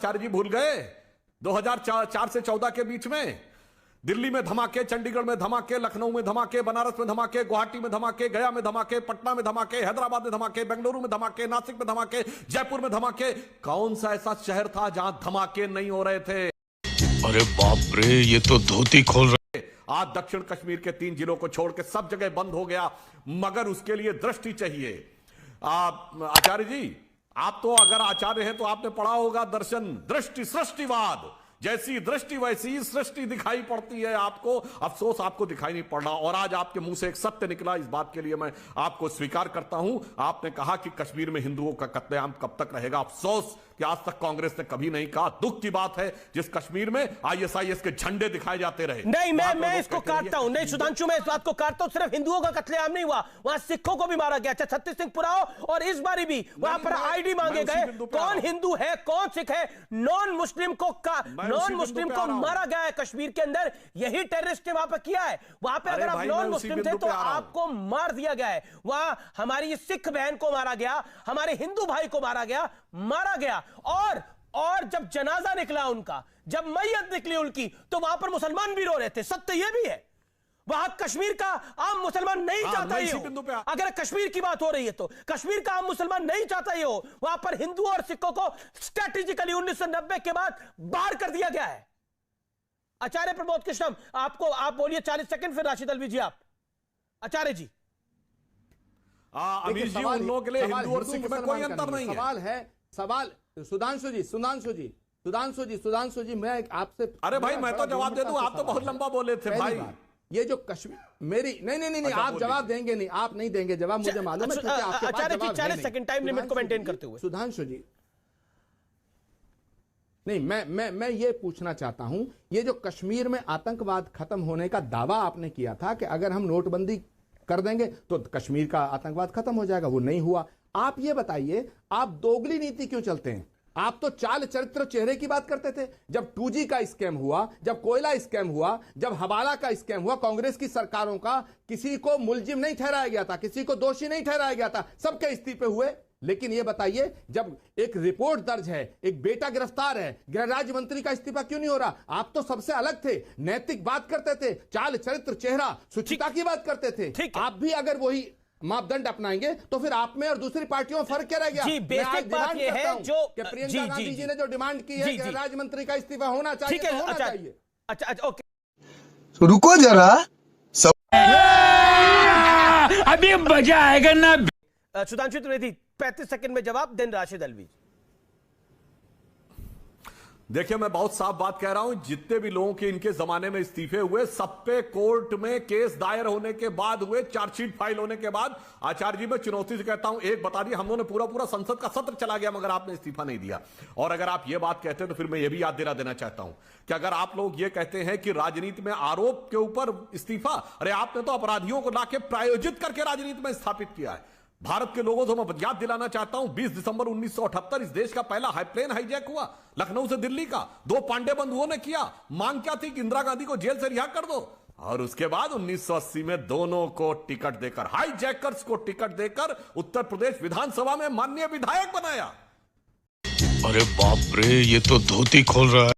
आचार्य जी भूल गए 2004 से 14 के बीच में दिल्ली में धमाके, चंडीगढ़ में धमाके, लखनऊ में धमाके, बनारस में धमाके, गुवाहाटी में धमाके, गया में धमाके, पटना में धमाके, हैदराबाद में धमाके, बेंगलुरु में धमाके, नासिक में धमाके, जयपुर में धमाके। कौन सा ऐसा शहर था जहां धमाके नहीं हो रहे थे? अरे बाप रे, ये तो धोती खोल रहे। आज दक्षिण कश्मीर के 3 जिलों को छोड़ के सब जगह बंद हो गया, मगर उसके लिए दृष्टि चाहिए। आचार्य जी, आप तो अगर आचार्य हैं तो आपने पढ़ा होगा दर्शन, दृष्टि सृष्टिवाद। जैसी दृष्टि वैसी ही सृष्टि दिखाई पड़ती है आपको। अफसोस आपको दिखाई नहीं पड़ रहा, और आज आपके मुंह से एक सत्य निकला, इस बात के लिए मैं आपको स्वीकार करता हूं। आपने कहा कि कश्मीर में हिंदुओं का कत्लेआम कब तक रहेगा। अफसोस कि आज तक कांग्रेस ने कभी नहीं कहा। दुख की बात है जिस कश्मीर में आईएसआईएस के झंडे दिखाए जाते रहे। नहीं, मैं इसको काटता हूं। नहीं सुधांशु, मैं इस बात को काटता हूं। सिर्फ हिंदुओं का कत्लेआम नहीं हुआ, वहां सिखों को भी मारा गया। अच्छा, छत्तीस सिंह पुराओ, और इस बारी भी वहां पर आईडी मांगे गए। कौन हिंदू है, कौन सिख है? नॉन मुस्लिम को मारा गया है कश्मीर के अंदर। यही टेररिस्ट ने वहां पर किया है। वहां पे अगर आप नॉन मुस्लिम थे तो आपको मार दिया गया है। वहां हमारी सिख बहन को मारा गया, हमारे हिंदू भाई को मारा गया, मारा गया। और जब जनाजा निकला उनका, जब मैयत निकली उनकी, तो वहां पर मुसलमान भी रो रहे थे। सत्य यह भी है, वहां कश्मीर का आम मुसलमान नहीं चाहता ये हो। अगर कश्मीर की बात हो रही है तो कश्मीर का आम मुसलमान नहीं चाहता ये हो। वहां पर हिंदू और सिखों को स्ट्रेटेजिकली 1990 के बाद बाहर कर दिया गया है। आचार्य प्रमोद कृष्णम, आप बोलिए 40 सेकंड, फिर राशिद अलवी जी आप। आचार्य जी। अमीर जी, उन लोगों के लिए हिंदू और सिख में कोई अंतर नहीं है। सवाल सुधांशु जी, मैं आपसे, अरे भाई मैं तो जवाब दे दूं, आप तो बहुत लंबा बोले थे भाई। ये जो कश्मीर मेरी नहीं, आप जवाब देंगे नहीं, आप नहीं देंगे जवाब, मुझे मालूम है। आचार्य जी 40 सेकंड टाइम लिमिट को मेंटेन करते हुए। सुधांशु जी, नहीं, मैं ये पूछना चाहता हूं, ये जो कश्मीर में आतंकवाद खत्म होने का दावा आपने किया था कि अगर हम नोटबंदी कर देंगे तो कश्मीर का आतंकवाद खत्म हो जाएगा, वो नहीं हुआ। आप ये बताइए, आप दोगली नीति क्यों चलते हैं? आप तो चाल चरित्र चेहरे की बात करते थे। जब 2G का स्कैम हुआ, जब कोयला स्कैम हुआ, जब हवाला का स्कैम हुआ, कांग्रेस की सरकारों का किसी को मुलजिम नहीं ठहराया गया था, किसी को दोषी नहीं ठहराया गया था, सबके इस्तीफे हुए। लेकिन यह बताइए, जब एक रिपोर्ट दर्ज है, एक बेटा गिरफ्तार है, गृह राज्य मंत्री का इस्तीफा क्यों नहीं हो रहा? आप तो सबसे अलग थे, नैतिक बात करते थे, चाल चरित्र चेहरा शुचिता की बात करते थे। आप भी अगर वही मापदंड अपनाएंगे तो फिर आप में और दूसरी पार्टियों में फर्क क्या रह गया? जी, बेसिक बात यह है जो प्रियंका गांधी जी ने जो डिमांड की है, गृह राज्य मंत्री का इस्तीफा होना चाहिए, तो होना चाहिए। अच्छा, ओके, तो रुको जरा, अभी मजा आएगा ना। सुधांशु त्रिवेदी 35 सेकंड में जवाब, देन राशिद अलवी। देखिए, मैं बहुत साफ बात कह रहा हूं, जितने भी लोगों के इनके जमाने में इस्तीफे हुए, सब पे कोर्ट में केस दायर होने के बाद हुए, चार्जशीट फाइल होने के बाद। आचार्य जी, मैं चुनौती से कहता हूं, एक बता दिया, हम लोगों ने पूरा संसद का सत्र चला गया, मगर आपने इस्तीफा नहीं दिया। और अगर आप ये बात कहते हैं तो फिर मैं ये भी याद देना चाहता हूं कि अगर आप लोग ये कहते हैं कि राजनीति में आरोप के ऊपर इस्तीफा, अरे आपने तो अपराधियों को लाके प्रायोजित करके राजनीति में स्थापित किया है। भारत के लोगों को मैं याद दिलाना चाहता हूं, 20 दिसंबर 1978 इस देश का पहला प्लेन हाईजैक हुआ, लखनऊ से दिल्ली का। 2 पांडे बंधुओं ने किया। मांग क्या थी कि इंदिरा गांधी को जेल से रिहा कर दो, और उसके बाद 1980 में दोनों को टिकट देकर, हाईजैकर्स को टिकट देकर उत्तर प्रदेश विधानसभा में माननीय विधायक बनाया। अरे बाप रे, ये तो धोती खोल रहा है।